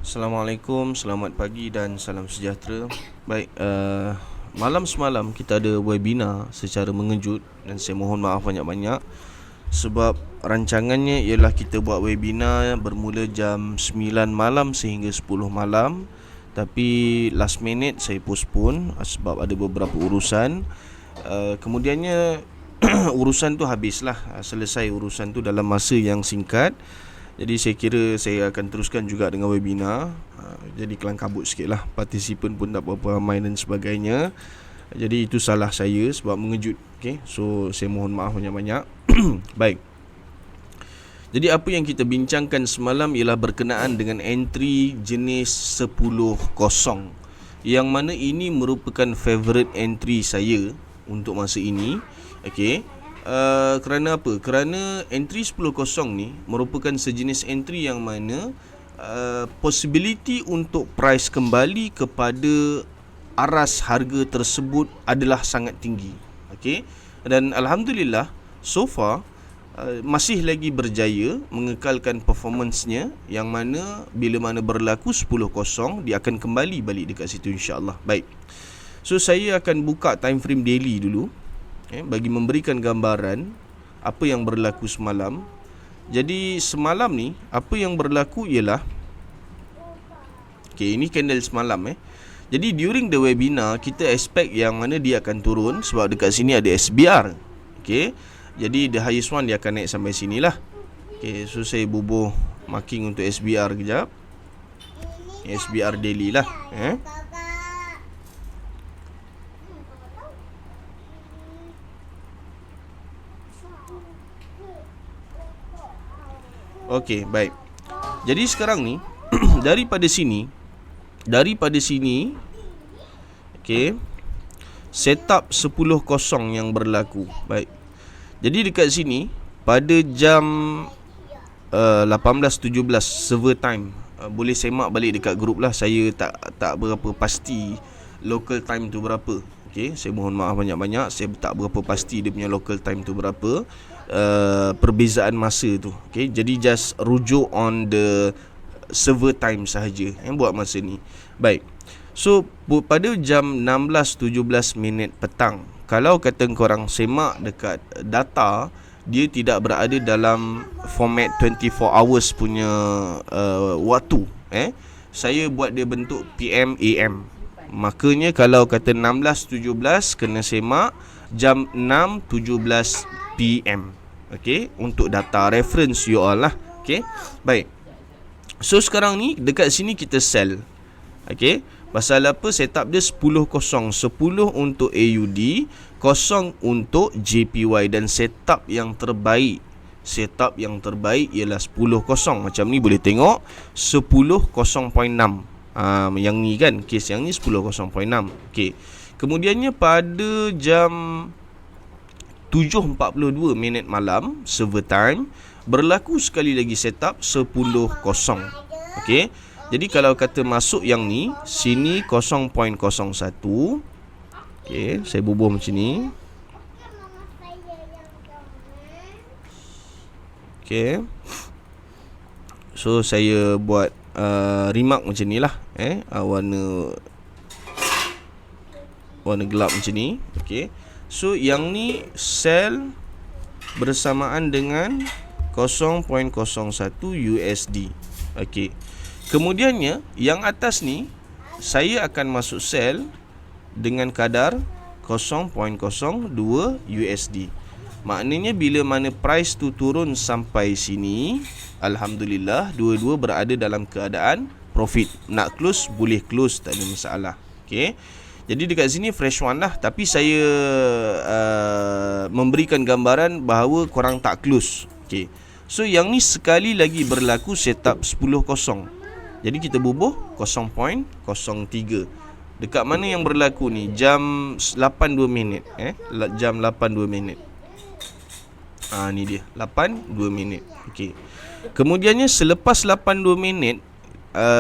Assalamualaikum, selamat pagi dan salam sejahtera. Baik, malam semalam kita ada webinar secara mengejut dan saya mohon maaf banyak-banyak sebab rancangannya ialah kita buat webinar bermula jam 9 malam sehingga 10 malam, tapi last minute saya postpone sebab ada beberapa urusan. Kemudiannya urusan tu habislah, selesai urusan tu dalam masa yang singkat. Jadi saya kira saya akan teruskan juga dengan webinar. Jadi kelang kabut sikit lah, partisipan pun tak berapa ramai dan sebagainya. Jadi itu salah saya sebab mengejut. Okay? So saya mohon maaf banyak-banyak. Baik. Jadi apa yang kita bincangkan semalam ialah berkenaan dengan entry jenis 10.0, yang mana ini merupakan favorite entry saya untuk masa ini. Okay. Kerana apa? Kerana entry 10.0 ni merupakan sejenis entry yang mana possibility untuk price kembali kepada aras harga tersebut adalah sangat tinggi. Okay? Dan Alhamdulillah so far masih lagi berjaya mengekalkan performance-nya, yang mana bila mana berlaku 10.0 dia akan kembali balik dekat situ insya-Allah. Baik. So saya akan buka time frame daily dulu, bagi memberikan gambaran apa yang berlaku semalam. Jadi semalam ni apa yang berlaku ialah, ini candle semalam. Jadi during the webinar kita expect yang mana dia akan turun sebab dekat sini ada SBR. Jadi the highest one dia akan naik sampai sini lah. So saya bubuh marking untuk SBR kejap. SBR daily lah. Okey, baik. Jadi sekarang ni daripada sini setup 10.0 yang berlaku. Baik. Jadi dekat sini pada jam 18.17 server time, boleh semak balik dekat grup lah. Saya tak berapa pasti local time tu berapa. Saya mohon maaf banyak-banyak, saya tak berapa pasti dia punya local time tu berapa, perbezaan masa tu. Jadi just rujuk on the server time sahaja buat masa ni. Baik. So pada jam 16.17 petang, kalau kata korang semak dekat data, dia tidak berada dalam format 24 hours punya waktu. Saya buat dia bentuk PM AM. Makanya kalau kata 16.17 kena semak jam 6.17 PM. Untuk data reference you all lah. Baik. So sekarang ni dekat sini kita sell. Pasal apa? Setup dia 10.0, 10 untuk AUD, 0 untuk JPY, dan setup yang terbaik ialah 10.0. Macam ni boleh tengok 10.0.6. Yang ni kan, case yang ni 10.0.6. Kemudiannya pada jam 7.42 malam server time berlaku sekali lagi setup 10.0. Jadi kalau kata masuk yang ni, sini 0.01. Saya bubuh macam ni. So saya buat remark macam ni lah. Warna gelap macam ni. So yang ni sell bersamaan dengan 0.01 USD. Kemudiannya yang atas ni saya akan masuk sell dengan kadar 0.02 USD. Maknanya bila mana price tu turun sampai sini, Alhamdulillah dua-dua berada dalam keadaan profit. Nak close boleh close, tak ada masalah. Jadi dekat sini fresh one lah. Tapi saya memberikan gambaran bahawa korang tak close. So yang ni sekali lagi berlaku setup 10.0. Jadi kita bubuh 0.03. Dekat mana yang berlaku ni? Jam 8.2. Jam 8.2. Ni dia 8.2. Kemudiannya selepas 8.2,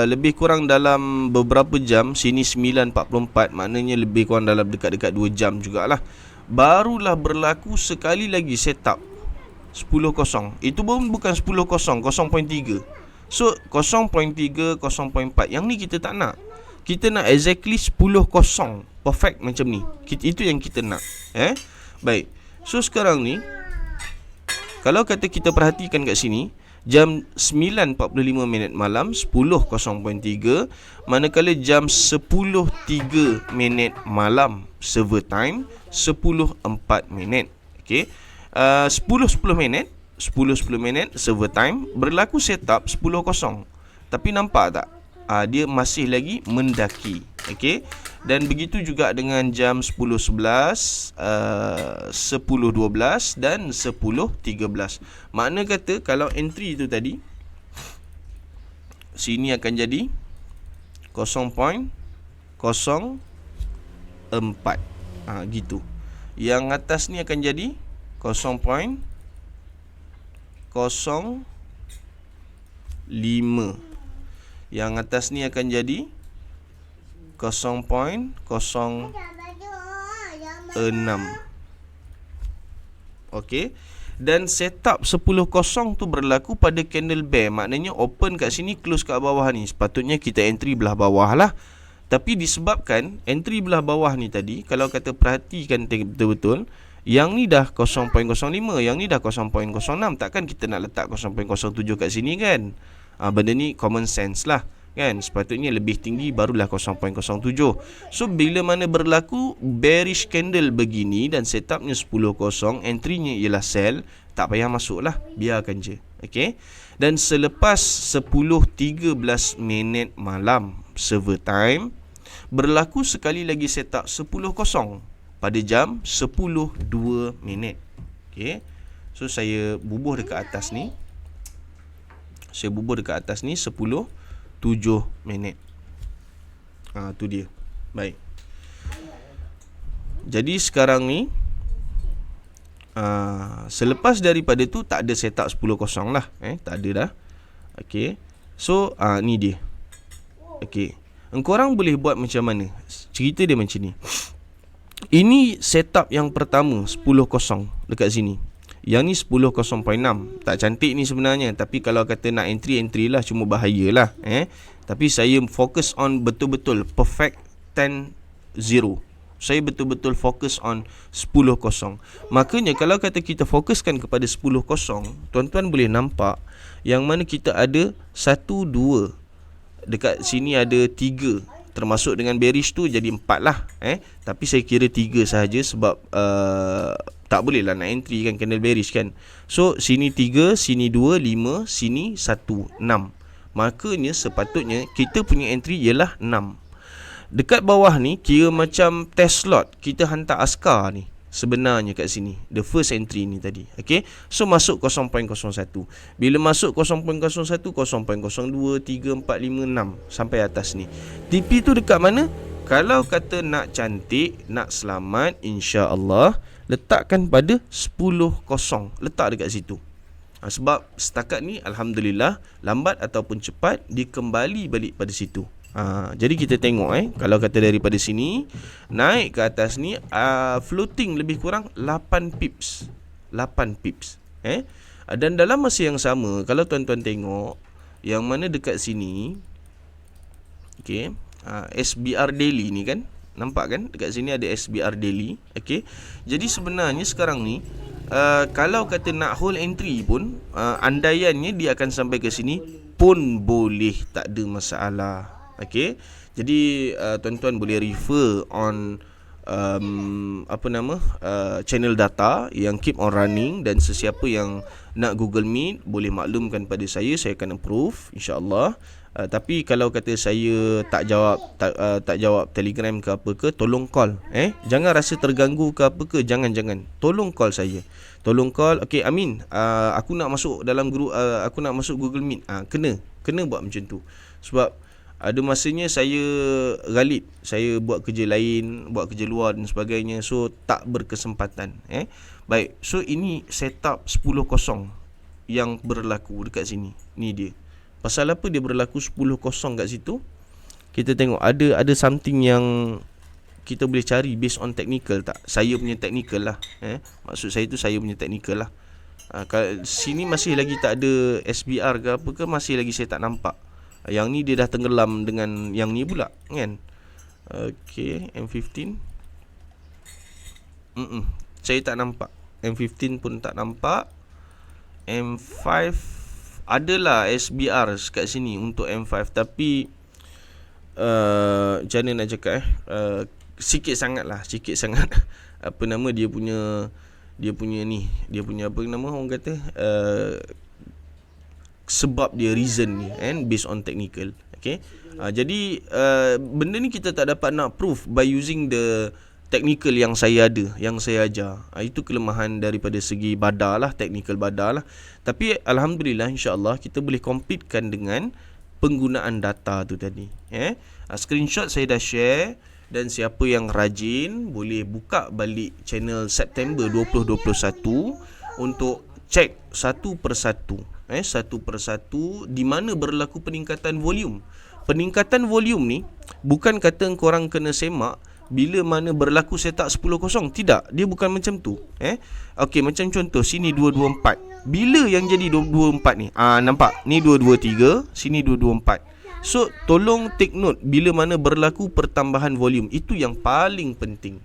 lebih kurang dalam beberapa jam, sini 9.44, maknanya lebih kurang dalam dekat-dekat 2 jam jugalah, barulah berlaku sekali lagi setup 10.0. Itu pun bukan 10.0, 0.3. So 0.3, 0.4, yang ni kita tak nak. Kita nak exactly 10 kosong, perfect macam ni. Itu yang kita nak. Baik. So sekarang ni, kalau kata kita perhatikan kat sini, jam 9.45 malam, 10.03, manakala jam 10.03 malam server time, 10.04. Okay, 10.10 server time, berlaku setup 10.0. Tapi nampak tak? Dia masih lagi mendaki. Okay, dan begitu juga dengan jam 10.11, 10.12 dan 10.13. Makna kata kalau entry tu tadi, sini akan jadi 0.04. Gitu. Yang atas ni akan jadi 0.05. Yang atas ni akan jadi 0.06. Okey. Dan setup 10.0 tu berlaku pada candle bear. Maknanya open kat sini, close kat bawah ni. Sepatutnya kita entry belah bawah lah. Tapi disebabkan entry belah bawah ni tadi, kalau kata perhatikan betul-betul, yang ni dah 0.05, yang ni dah 0.06. Takkan kita nak letak 0.07 kat sini kan? Benda ni common sense lah kan. Sepatutnya lebih tinggi barulah 0.07. So bila mana berlaku bearish candle begini dan setupnya 10.0, entry-nya ialah sell, tak payah masuk lah, biarkan je. Okay. Dan selepas 10.13 malam server time, berlaku sekali lagi setup 10.0 pada jam 10.02. Okay. So saya bubuh dekat atas ni, 10.07. Tu dia. Baik. Jadi sekarang ni, selepas daripada tu tak ada setup 10.0 lah. Tak ada dah. Okay. So ni dia. Okay. Engkorang boleh buat macam mana? Cerita dia macam ni. Ini setup yang pertama 10.0 dekat sini. Yang ni 10.06. Tak cantik ni sebenarnya, tapi kalau kata nak entry lah, cuma bahayalah. Tapi saya fokus on betul-betul perfect 10.0. Saya betul-betul fokus on 10.0. Makanya kalau kata kita fokuskan kepada 10.0, tuan-tuan boleh nampak yang mana kita ada 1, 2. Dekat sini ada 3. Termasuk dengan bearish tu jadi 4 lah. Tapi saya kira 3 sahaja sebab tak boleh lah nak entry kan, candle bearish kan. So sini 3, sini 2, 5, sini 1, 6. Makanya sepatutnya kita punya entry ialah 6. Dekat bawah ni kira macam test slot, kita hantar askar ni sebenarnya kat sini, the first entry ni tadi. Okay. So masuk 0.01. Bila masuk 0.01, 0.02, 3, 4, 5, 6 sampai atas ni. TP tu dekat mana? Kalau kata nak cantik, nak selamat, insya-Allah letakkan pada 10.0. Letak dekat situ. Sebab setakat ni alhamdulillah, lambat ataupun cepat dia kembali balik pada situ. Jadi kita tengok kalau kata daripada sini naik ke atas ni, floating lebih kurang 8 pips. 8 pips. Dan dalam masa yang sama, kalau tuan-tuan tengok yang mana dekat sini, okey, SBR daily ni kan, nampak kan dekat sini ada SBR daily. Okey. Jadi sebenarnya sekarang ni kalau kata nak hold entry pun, andaiannya dia akan sampai ke sini pun boleh, tak ada masalah. Okey. Jadi tuan-tuan boleh refer on channel data yang keep on running, dan sesiapa yang nak Google Meet boleh maklumkan pada saya akan approve insya-Allah. Tapi kalau kata saya tak jawab Telegram ke apa ke, tolong call. Jangan rasa terganggu ke apa ke, jangan. Tolong call saya. Tolong call. Okey Amin, aku nak masuk dalam group, aku nak masuk Google Meet. Kena buat macam tu. Sebab ada masanya saya galit, saya buat kerja lain, buat kerja luar dan sebagainya, so tak berkesempatan. Baik, so ini setup 10.0 yang berlaku dekat sini. Ni dia. Pasal apa dia berlaku 10.0 kat situ? Kita tengok ada something yang kita boleh cari based on technical tak? Saya punya technical lah. Maksud saya tu saya punya technical lah. Sini masih lagi tak ada SBR ke apa ke, masih lagi saya tak nampak. Yang ni dia dah tenggelam dengan yang ni pula kan. Okay, M15 saya tak nampak. M15 pun tak nampak. M5 adalah SBR kat sini untuk M5, tapi macam mana nak cakap sikit sangat apa nama dia punya apa nama orang kata, sebab dia reason ni based on technical. Okay, jadi benda ni kita tak dapat nak proof by using the technical yang saya ada, yang saya ajar. Itu kelemahan daripada segi badar lah, technical badar lah. Tapi alhamdulillah, insyaAllah kita boleh competekan dengan penggunaan data tu tadi. Screenshot saya dah share, dan siapa yang rajin boleh buka balik channel September 2021 untuk cek satu persatu di mana berlaku peningkatan volume. Peningkatan volume ni bukan kata korang kena semak bila mana berlaku setup 10-0. Tidak, dia bukan macam tu. Okey, macam contoh sini 224. Bila yang jadi 224 ni? Nampak? Ni 223, sini 224. So tolong take note bila mana berlaku pertambahan volume. Itu yang paling penting,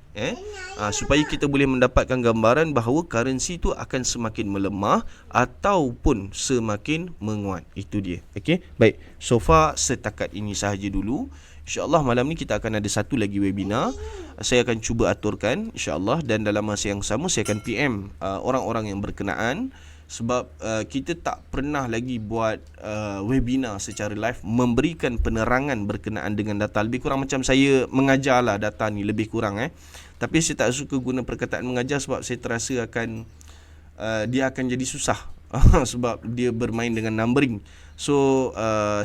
supaya kita boleh mendapatkan gambaran bahawa currency tu akan semakin melemah ataupun semakin menguat. Itu dia. Okey, baik. So far setakat ini sahaja dulu. InsyaAllah malam ni kita akan ada satu lagi webinar. Saya akan cuba aturkan insyaAllah, dan dalam masa yang sama saya akan PM orang-orang yang berkenaan. Sebab kita tak pernah lagi buat webinar secara live memberikan penerangan berkenaan dengan data. Lebih kurang macam saya mengajar lah data ni, lebih kurang Tapi saya tak suka guna perkataan mengajar sebab saya terasa akan dia akan jadi susah sebab dia bermain dengan numbering. So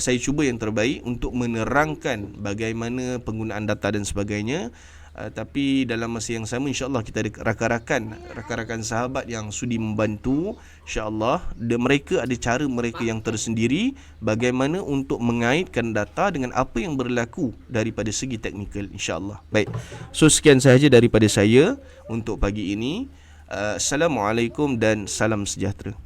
saya cuba yang terbaik untuk menerangkan bagaimana penggunaan data dan sebagainya. Tapi dalam masa yang sama insyaAllah kita ada rakan-rakan sahabat yang sudi membantu. InsyaAllah mereka ada cara mereka yang tersendiri bagaimana untuk mengaitkan data dengan apa yang berlaku daripada segi teknikal, insyaAllah. Baik, so sekian sahaja daripada saya untuk pagi ini. Assalamualaikum dan salam sejahtera.